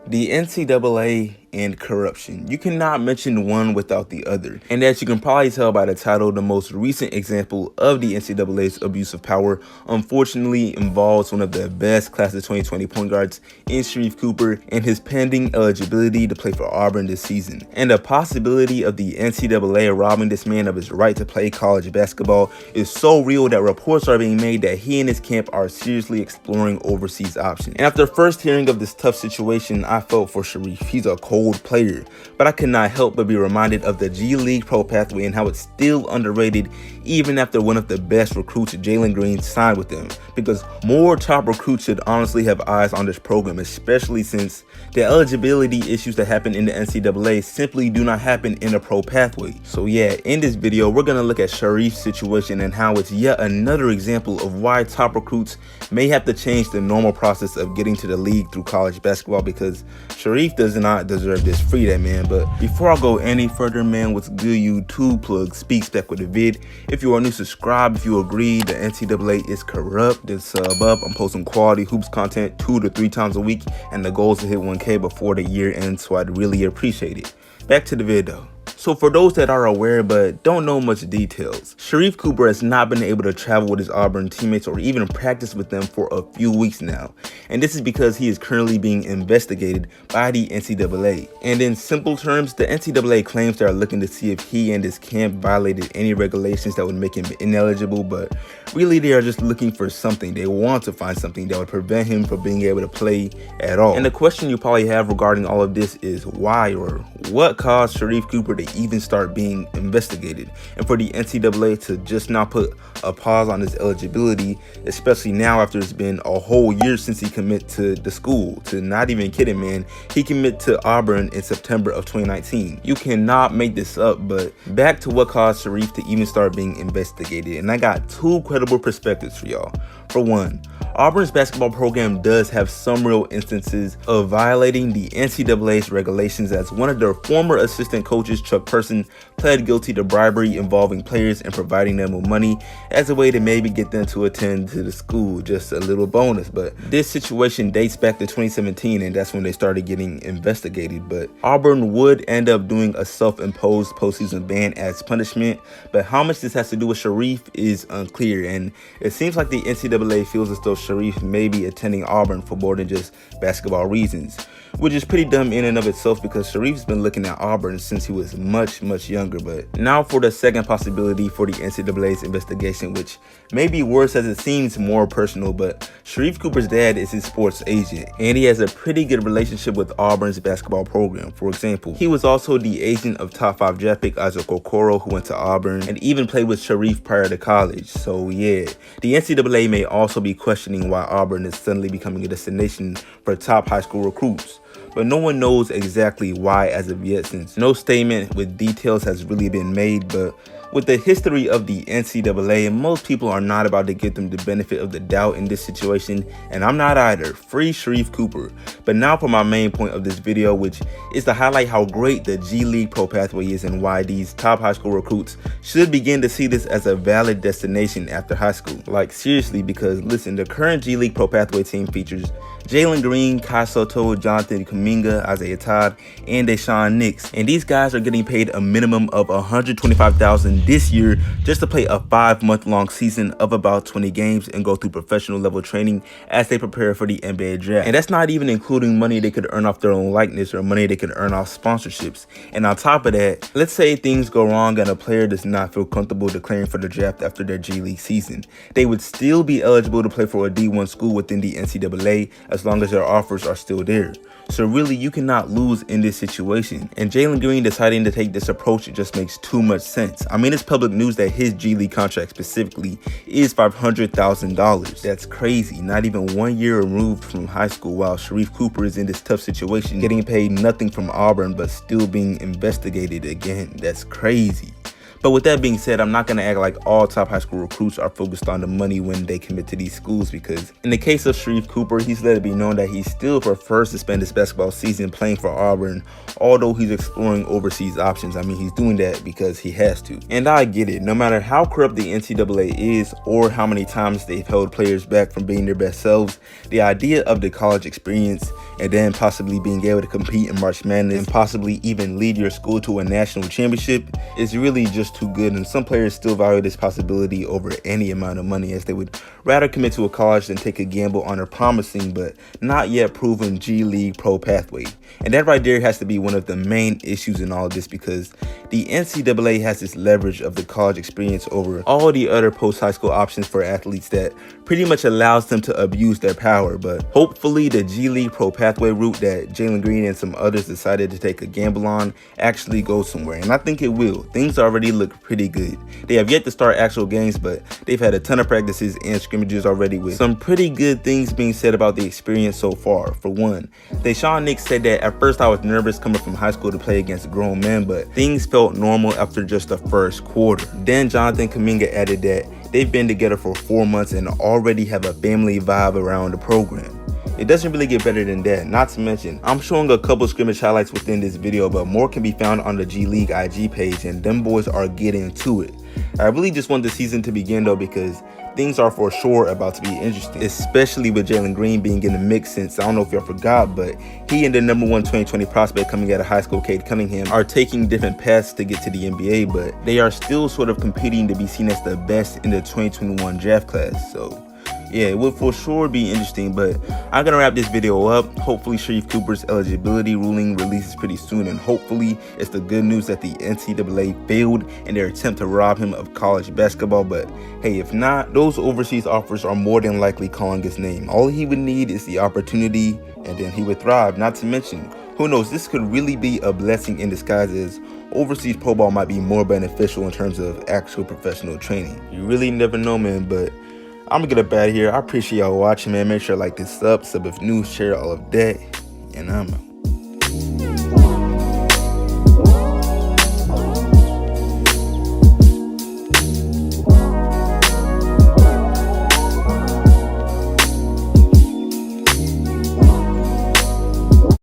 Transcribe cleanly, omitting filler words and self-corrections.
The NCAA and corruption. You cannot mention one without the other. And as you can probably tell by the title, the most recent example of the NCAA's abuse of power unfortunately involves one of the best class of 2020 point guards in Sharif Cooper and his pending eligibility to play for Auburn this season. And the possibility of the NCAA robbing this man of his right to play college basketball is so real that reports are being made that he and his camp are seriously exploring overseas options. And after first hearing of this tough situation, I felt for Sharif. He's a cold player, but I could not help but be reminded of the G League Pro pathway and how it's still underrated even after one of the best recruits, Jalen Green, signed with them, because more top recruits should honestly have eyes on this program, especially since the eligibility issues that happen in the NCAA simply do not happen in a pro pathway. So yeah, in this video, we're going to look at Sharif's situation and how it's yet another example of why top recruits may have to change the normal process of getting to the league through college basketball, because Sharif does not deserve this freedom, man. But before I go any further, man, what's good YouTube plug speaks back with a vid. If you are new, subscribe. If you agree the NCAA is corrupt, then sub up. I'm posting quality hoops content 2 to 3 times a week, and the goal is to hit 1K before the year ends, so I'd really appreciate it. Back to the video. So for those that are aware but don't know much details, Sharif Cooper has not been able to travel with his Auburn teammates or even practice with them for a few weeks now. And this is because he is currently being investigated by the NCAA. And in simple terms, the NCAA claims they are looking to see if he and his camp violated any regulations that would make him ineligible, but really they are just looking for something. They want to find something that would prevent him from being able to play at all. And the question you probably have regarding all of this is why, or what caused Sharif Cooper to even start being investigated, and for the NCAA to just not put a pause on his eligibility, especially now after it's been a whole year since he committed to the school. To not even kidding, man, he committed to Auburn in September of 2019. You cannot make this up. But back to what caused Sharif to even start being investigated, and I got 2 credible perspectives for y'all. For one, Auburn's basketball program does have some real instances of violating the NCAA's regulations, as one of their former assistant coaches, Chuck Person, pled guilty to bribery involving players and providing them with money as a way to maybe get them to attend to the school. Just a little bonus. But this situation dates back to 2017, and that's when they started getting investigated. But Auburn would end up doing a self-imposed postseason ban as punishment, but how much this has to do with Sharif is unclear, and it seems like the NCAA feels as though Sharif may be attending Auburn for more than just basketball reasons, which is pretty dumb in and of itself, because Sharif's been looking at Auburn since he was much younger. But now for the second possibility for the NCAA's investigation, which may be worse as it seems more personal. But Sharif Cooper's dad is his sports agent, and he has a pretty good relationship with Auburn's basketball program. For example, he was also the agent of top 5 draft pick Isaac Okoro, who went to Auburn and even played with Sharif prior to college. So yeah, the NCAA may also be questioning why Auburn is suddenly becoming a destination for top high school recruits, but no one knows exactly why as of yet, since no statement with details has really been made. But with the history of the NCAA, most people are not about to give them the benefit of the doubt in this situation, and I'm not either. Free Sharif Cooper. But now for my main point of this video, which is to highlight how great the G League Pro pathway is and why these top high school recruits should begin to see this as a valid destination after high school. Like seriously, because listen, the current G League Pro pathway team features Jalen Green, Kai Soto, Jonathan Kuminga, Isaiah Todd, and Deshaun Nix. And these guys are getting paid a minimum of $125,000 this year just to play a 5-month-long season of about 20 games and go through professional level training as they prepare for the NBA draft. And that's not even including money they could earn off their own likeness or money they could earn off sponsorships. And on top of that, let's say things go wrong and a player does not feel comfortable declaring for the draft after their G League season, they would still be eligible to play for a D1 school within the NCAA as long as their offers are still there. So really, you cannot lose in this situation. And Jalen Green deciding to take this approach just makes too much sense. I mean, it's public news that his G League contract specifically is $500,000. That's crazy. Not even 1 year removed from high school, while Sharif Cooper is in this tough situation, getting paid nothing from Auburn, but still being investigated again. That's crazy. But with that being said, I'm not going to act like all top high school recruits are focused on the money when they commit to these schools, because in the case of Sharif Cooper, he's let it be known that he still prefers to spend his basketball season playing for Auburn, although he's exploring overseas options. I mean, he's doing that because he has to. And I get it. No matter how corrupt the NCAA is or how many times they've held players back from being their best selves, the idea of the college experience and then possibly being able to compete in March Madness and possibly even lead your school to a national championship is really just too good, and some players still value this possibility over any amount of money, as they would rather commit to a college than take a gamble on a promising but not yet proven G League pro pathway. And that right there has to be one of the main issues in all of this, because the NCAA has this leverage of the college experience over all the other post-high school options for athletes that pretty much allows them to abuse their power. But hopefully the G League pro pathway route that Jalen Green and some others decided to take a gamble on actually goes somewhere, and I think it will. Things already look pretty good. They have yet to start actual games, but they've had a ton of practices and scrimmages already, with some pretty good things being said about the experience so far. For one, Deshaun Nix said that at first I was nervous coming from high school to play against grown men, but things felt normal after just the first quarter. Then Jonathan Kuminga added that they've been together for 4 months and already have a family vibe around the program. It doesn't really get better than that. Not to mention, I'm showing a couple scrimmage highlights within this video, but more can be found on the G League IG page, and them boys are getting to it. I really just want the season to begin though, because things are for sure about to be interesting, especially with Jalen Green being in the mix, since I don't know if y'all forgot, but he and the #1 2020 prospect coming out of high school, Cade Cunningham, are taking different paths to get to the NBA, but they are still sort of competing to be seen as the best in the 2021 draft class. So yeah, it will for sure be interesting, but I'm gonna wrap this video up. Hopefully Sharif Cooper's eligibility ruling releases pretty soon, and hopefully it's the good news that the NCAA failed in their attempt to rob him of college basketball. But hey, if not, those overseas offers are more than likely calling his name. All he would need is the opportunity, and then he would thrive. Not to mention, who knows, this could really be a blessing in disguise, as overseas pro ball might be more beneficial in terms of actual professional training. You really never know, man. But I'm gonna get up out of here. I appreciate y'all watching, man. Make sure to like this sub if new, share all of that, and I'm out.